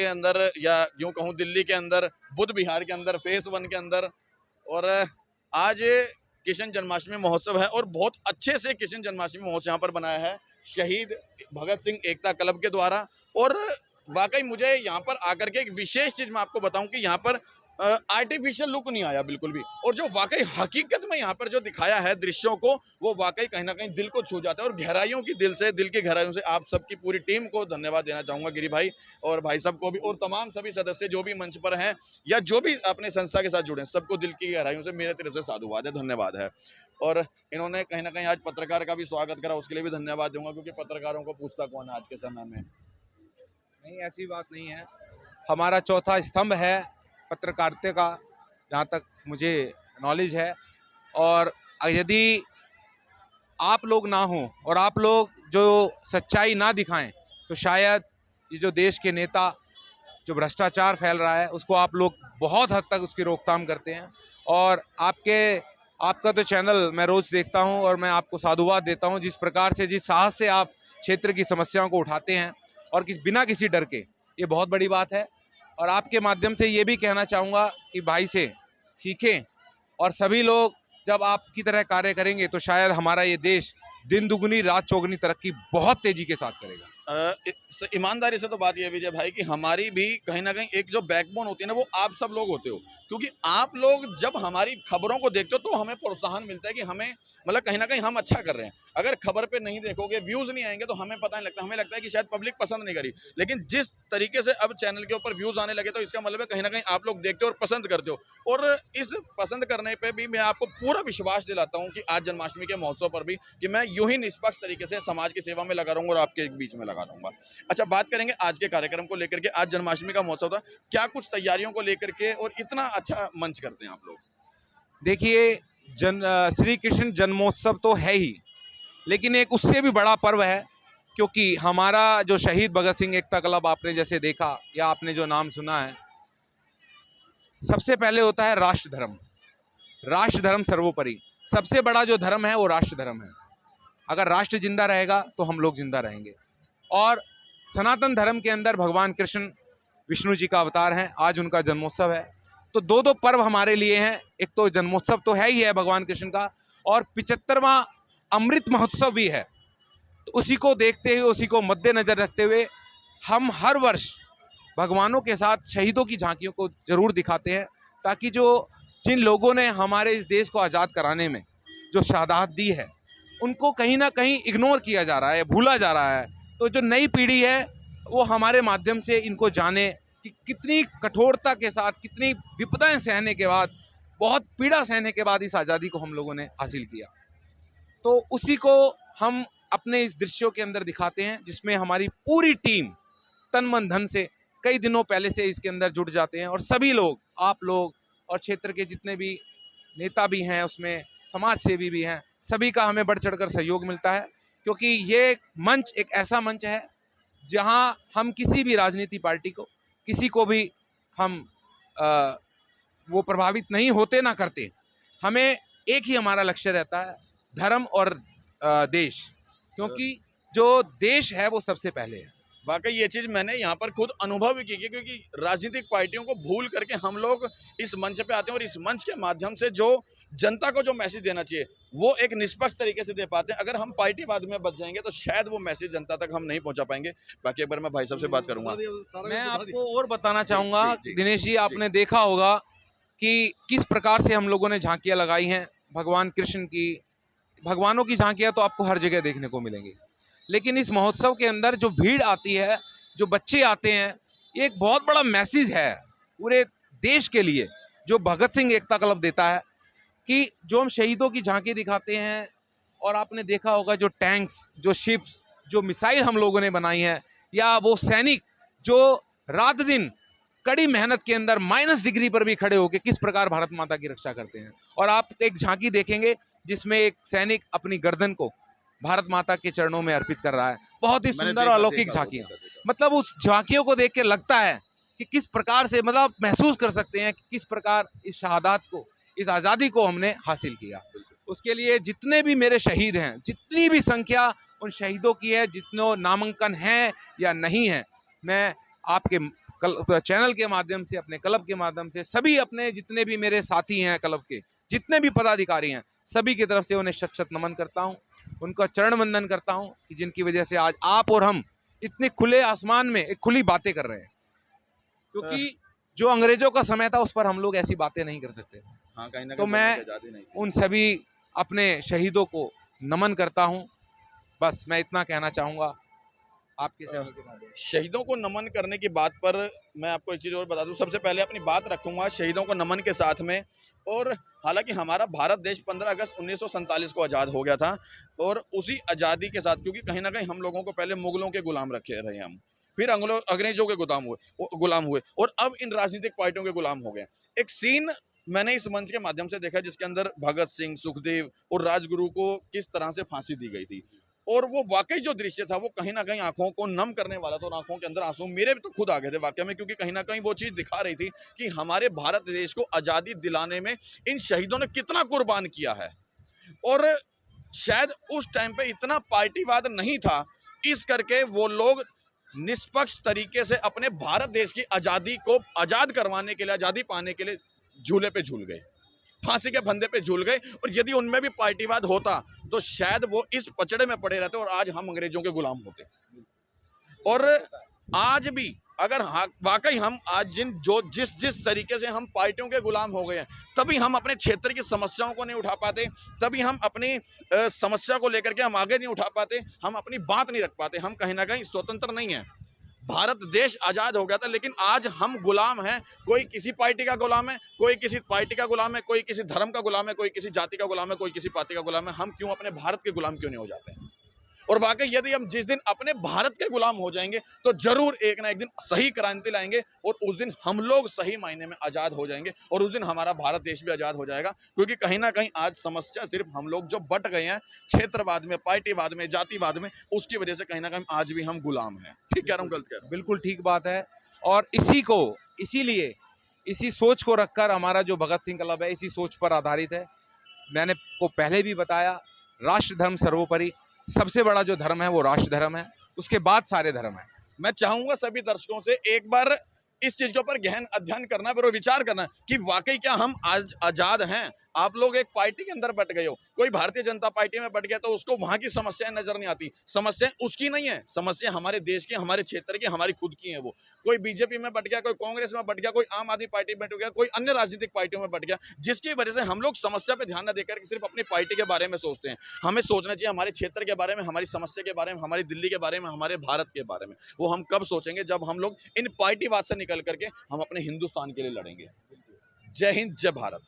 के अंदर, या यूं कहूं दिल्ली के अंदर, बुध विहार के अंदर, फेस 1 के अंदर। और आज कृष्ण जन्माष्टमी महोत्सव है और बहुत अच्छे से कृष्ण जन्माष्टमी महोत्सव यहाँ पर बनाया है शहीद भगत सिंह एकता क्लब के द्वारा। और वाकई मुझे यहाँ पर आकर के एक विशेष चीज मैं आपको बताऊं कि यहाँ पर आर्टिफिशियल लुक नहीं आया बिल्कुल भी, और जो वाकई हकीकत में यहाँ पर जो दिखाया है दृश्यों को, वो वाकई कहीं ना कहीं दिल को छू जाता है। और गहराइयों की दिल की गहराइयों से आप सबकी पूरी टीम को धन्यवाद देना चाहूंगा, गिरी भाई और भाई साहब को भी, और तमाम सभी सदस्य जो भी मंच पर हैं या जो भी अपने संस्था के साथ जुड़े हैं, सबको दिल की गहराइयों से मेरे तरफ से साधुवाद है, धन्यवाद है। और इन्होंने कहीं ना कहीं आज पत्रकार का भी स्वागत करा, उसके लिए भी धन्यवाद दूंगा, क्योंकि पत्रकारों को पूछता कौन है आज के समय में। नहीं, ऐसी बात नहीं है। हमारा चौथा स्तंभ है पत्रकारिता का, जहाँ तक मुझे नॉलेज है। और यदि आप लोग ना हो और आप लोग जो सच्चाई ना दिखाएं, तो शायद ये जो देश के नेता जो भ्रष्टाचार फैल रहा है, उसको आप लोग बहुत हद तक उसकी रोकथाम करते हैं। और आपका तो चैनल मैं रोज़ देखता हूं, और मैं आपको साधुवाद देता हूं जिस प्रकार से, जिस साहस से आप क्षेत्र की समस्याओं को उठाते हैं और बिना किसी डर के, ये बहुत बड़ी बात है। और आपके माध्यम से ये भी कहना चाहूँगा कि भाई से सीखें, और सभी लोग जब आपकी तरह कार्य करेंगे तो शायद हमारा ये देश दिन दुगनी रात चौगुनी तरक्की बहुत तेजी के साथ करेगा। ईमानदारी से तो बात यह विजय भाई कि हमारी भी कहीं ना कहीं एक जो बैकबोन होती है ना, वो आप सब लोग होते हो, क्योंकि आप लोग जब हमारी खबरों को देखते हो तो हमें प्रोत्साहन मिलता है कि हमें मतलब कहीं ना कहीं हम अच्छा कर रहे हैं। अगर खबर पे नहीं देखोगे, व्यूज नहीं आएंगे, तो हमें पता नहीं लगता, हमें लगता है कि शायद पब्लिक पसंद नहीं करी। लेकिन जिस तरीके से अब चैनल के ऊपर व्यूज आने लगे, तो इसका मतलब है कहीं ना कहीं आप लोग देखते हो और पसंद करते हो। और इस पसंद करने पे भी मैं आपको पूरा विश्वास दिलाता हूँ कि आज जन्माष्टमी के महोत्सव पर भी कि मैं यूं ही निष्पक्ष तरीके से समाज की सेवा में लगा रहूंगा और आपके बीच में लगा रहूंगा। अच्छा, बात करेंगे आज के कार्यक्रम को लेकर के। आज जन्माष्टमी का महोत्सव था, क्या कुछ तैयारियों को लेकर के और इतना अच्छा मंच करते हैं आप लोग? देखिए, श्री कृष्ण जन्मोत्सव तो है ही, लेकिन एक उससे भी बड़ा पर्व है, क्योंकि हमारा जो शहीद भगत सिंह एकता क्लब आपने जैसे देखा या आपने जो नाम सुना है, सबसे पहले होता है राष्ट्र धर्म। राष्ट्र धर्म सर्वोपरि, सबसे बड़ा जो धर्म है वो राष्ट्र धर्म है। अगर राष्ट्र जिंदा रहेगा तो हम लोग जिंदा रहेंगे। और सनातन धर्म के अंदर भगवान कृष्ण विष्णु जी का अवतार हैं, आज उनका जन्मोत्सव है। तो दो पर्व हमारे लिए हैं, एक तो जन्मोत्सव तो है ही है भगवान कृष्ण का, और 75वां अमृत महोत्सव भी है। तो उसी को देखते हुए, उसी को मद्देनजर रखते हुए हम हर वर्ष भगवानों के साथ शहीदों की झांकियों को जरूर दिखाते हैं, ताकि जिन लोगों ने हमारे इस देश को आज़ाद कराने में जो शहादत दी है, उनको कहीं ना कहीं इग्नोर किया जा रहा है, भूला जा रहा है। तो जो नई पीढ़ी है वो हमारे माध्यम से इनको जाने कि कितनी कठोरता के साथ, कितनी विपदाएं सहने के बाद, बहुत पीड़ा सहने के बाद इस आज़ादी को हम लोगों ने हासिल किया। तो उसी को हम अपने इस दृश्यों के अंदर दिखाते हैं, जिसमें हमारी पूरी टीम तन मन धन से कई दिनों पहले से इसके अंदर जुट जाते हैं। और सभी लोग, आप लोग और क्षेत्र के जितने भी नेता भी हैं, उसमें समाज सेवी भी हैं, सभी का हमें बढ़ चढ़कर सहयोग मिलता है। क्योंकि ये मंच एक ऐसा मंच है जहां हम किसी भी राजनीति पार्टी को, किसी को भी हम वो प्रभावित नहीं होते ना करते। हमें एक ही हमारा लक्ष्य रहता है, धर्म और देश, क्योंकि जो देश है वो सबसे पहले है। वाकई ये चीज़ मैंने यहाँ पर खुद अनुभव भी की है, क्योंकि राजनीतिक पार्टियों को भूल करके हम लोग इस मंच पे आते हैं, और इस मंच के माध्यम से जो जनता को जो मैसेज देना चाहिए वो एक निष्पक्ष तरीके से दे पाते हैं। अगर हम पार्टीवाद में बच जाएंगे तो शायद वो मैसेज जनता तक हम नहीं पहुंचा पाएंगे। बाकी एक बार मैं भाई साहब से बात करूंगा। मैं आपको और बताना चाहूँगा, दिनेश जी, आपने जी। देखा होगा कि किस प्रकार से हम लोगों ने झांकियाँ लगाई हैं भगवान कृष्ण की। भगवानों की झांकियाँ तो आपको हर जगह देखने को मिलेंगी, लेकिन इस महोत्सव के अंदर जो भीड़ आती है, जो बच्चे आते हैं, ये एक बहुत बड़ा मैसेज है पूरे देश के लिए, जो भगत सिंह एकता क्लब देता है, कि जो हम शहीदों की झांकी दिखाते हैं। और आपने देखा होगा जो टैंक्स, जो शिप्स, जो मिसाइल हम लोगों ने बनाई है, या वो सैनिक जो रात दिन कड़ी मेहनत के अंदर -डिग्री पर भी खड़े होकर किस प्रकार भारत माता की रक्षा करते हैं। और आप एक झांकी देखेंगे जिसमें एक सैनिक अपनी गर्दन को भारत माता के चरणों में अर्पित कर रहा है। बहुत ही सुंदर और अलौकिक झांकियां, मतलब उस झांकियों को देख के लगता है कि किस प्रकार से, मतलब महसूस कर सकते हैं कि किस प्रकार इस शहादत को, इस आज़ादी को हमने हासिल किया। उसके लिए जितने भी मेरे शहीद हैं, जितनी भी संख्या उन शहीदों की है, जितनों नामांकन है या नहीं है, मैं आपके चैनल के माध्यम से, अपने क्लब के माध्यम से, सभी अपने जितने भी मेरे साथी हैं क्लब के, जितने भी पदाधिकारी हैं, सभी की तरफ से उन्हें शत शत नमन करता हूं, उनका चरण वंदन करता हूं कि जिनकी वजह से आज आप और हम इतने खुले आसमान में एक खुली बातें कर रहे हैं, क्योंकि जो अंग्रेजों का समय था उस पर हम लोग ऐसी बातें नहीं कर सकते। हाँ, कहीं ना तो कहीं मैं उन सभी अपने शहीदों को नमन करता हूं। बस मैं इतना कहना चाहूंगा आपके चैनल के माध्यम से। शहीदों को नमन करने की बात पर मैं आपको एक चीज़ और बता दूं, सबसे पहले अपनी बात रखूंगा शहीदों को नमन के साथ में। और हालांकि हमारा भारत देश 15 अगस्त 1947 को आज़ाद हो गया था, और उसी आज़ादी के साथ, क्योंकि कहीं ना कहीं हम लोगों को पहले मुगलों के गुलाम रखे रहे हम, फिर अंग्रेजों के गुलाम हुए और अब इन राजनीतिक पार्टियों के गुलाम हो गए। एक सीन मैंने इस मंच के माध्यम से देखा जिसके अंदर भगत सिंह, सुखदेव और राजगुरु को किस तरह से फांसी दी गई थी, और वो वाकई जो दृश्य था वो कहीं ना कहीं आंखों को नम करने वाला था, और आंखों के अंदर आंसू मेरे भी तो खुद आ गए थे वाकई में, क्योंकि कहीं ना कहीं वो चीज़ दिखा रही थी कि हमारे भारत देश को आज़ादी दिलाने में इन शहीदों ने कितना कुर्बान किया है। और शायद उस टाइम पे इतना पार्टीवाद नहीं था, इस करके वो लोग निष्पक्ष तरीके से अपने भारत देश की आज़ादी को आज़ाद करवाने के लिए, आज़ादी पाने के लिए झूले पे झूल गए, फांसी के फंदे पे झूल गए। और यदि उनमें भी पार्टीवाद होता तो शायद वो इस पचड़े में पड़े रहते और आज हम अंग्रेजों के गुलाम होते। और आज भी अगर वाकई हम आज जिस तरीके से हम पार्टियों के गुलाम हो गए हैं, तभी हम अपने क्षेत्र की समस्याओं को नहीं उठा पाते, तभी हम अपनी समस्या को लेकर के हम आगे नहीं उठा पाते, हम अपनी बात नहीं रख पाते। हम कहीं ना कहीं स्वतंत्र नहीं है। भारत देश आज़ाद हो गया था, लेकिन आज हम गुलाम हैं। कोई किसी पार्टी का गुलाम है, कोई किसी पार्टी का गुलाम है, कोई किसी धर्म का गुलाम है, कोई किसी जाति का गुलाम है, कोई किसी पार्टी का गुलाम है। हम क्यों अपने भारत के गुलाम क्यों नहीं हो जाते हैं? और वाकई यदि हम जिस दिन अपने भारत के गुलाम हो जाएंगे तो जरूर एक ना एक दिन सही क्रांति लाएंगे, और उस दिन हम लोग सही मायने में आज़ाद हो जाएंगे, और उस दिन हमारा भारत देश भी आज़ाद हो जाएगा। क्योंकि कहीं ना कहीं आज समस्या सिर्फ हम लोग जो बट गए हैं क्षेत्रवाद में, पार्टीवाद में, जातिवाद में, उसकी वजह से कहीं ना कहीं आज भी हम गुलाम हैं। ठीक कह रहा हूँ, गलत कह रहा हूँ? बिल्कुल ठीक बात है। और इसीलिए इसी सोच को रखकर हमारा जो भगत सिंह क्लब है इसी सोच पर आधारित है। मैंने को पहले भी बताया, राष्ट्र धर्म सर्वोपरि, सबसे बड़ा जो धर्म है वो राष्ट्र धर्म है, उसके बाद सारे धर्म है। मैं चाहूंगा सभी दर्शकों से एक बार इस चीज के ऊपर गहन अध्ययन करना और विचार करना कि वाकई क्या हम आज आजाद हैं। आप लोग एक पार्टी के अंदर बट गए हो, कोई भारतीय जनता पार्टी में बट गया तो उसको वहां की समस्याएं नजर नहीं आती। समस्या उसकी नहीं है, समस्या हमारे देश की, हमारे क्षेत्र की, हमारी खुद की है। वो कोई बीजेपी में बट गया, कोई कांग्रेस में बट गया, कोई आम आदमी पार्टी में बट गया, कोई अन्य राजनीतिक पार्टियों में बट गया, जिसकी वजह से हम लोग समस्या पे ध्यान न देकर सिर्फ अपनी पार्टी के बारे में सोचते हैं। हमें सोचना चाहिए हमारे क्षेत्र के बारे में, हमारी समस्या के बारे में, हमारी दिल्ली के बारे में, हमारे भारत के बारे में। वो हम कब सोचेंगे? जब हम लोग इन पार्टीवाद से निकल करके हम अपने हिंदुस्तान के लिए लड़ेंगे। जय हिंद, जय भारत।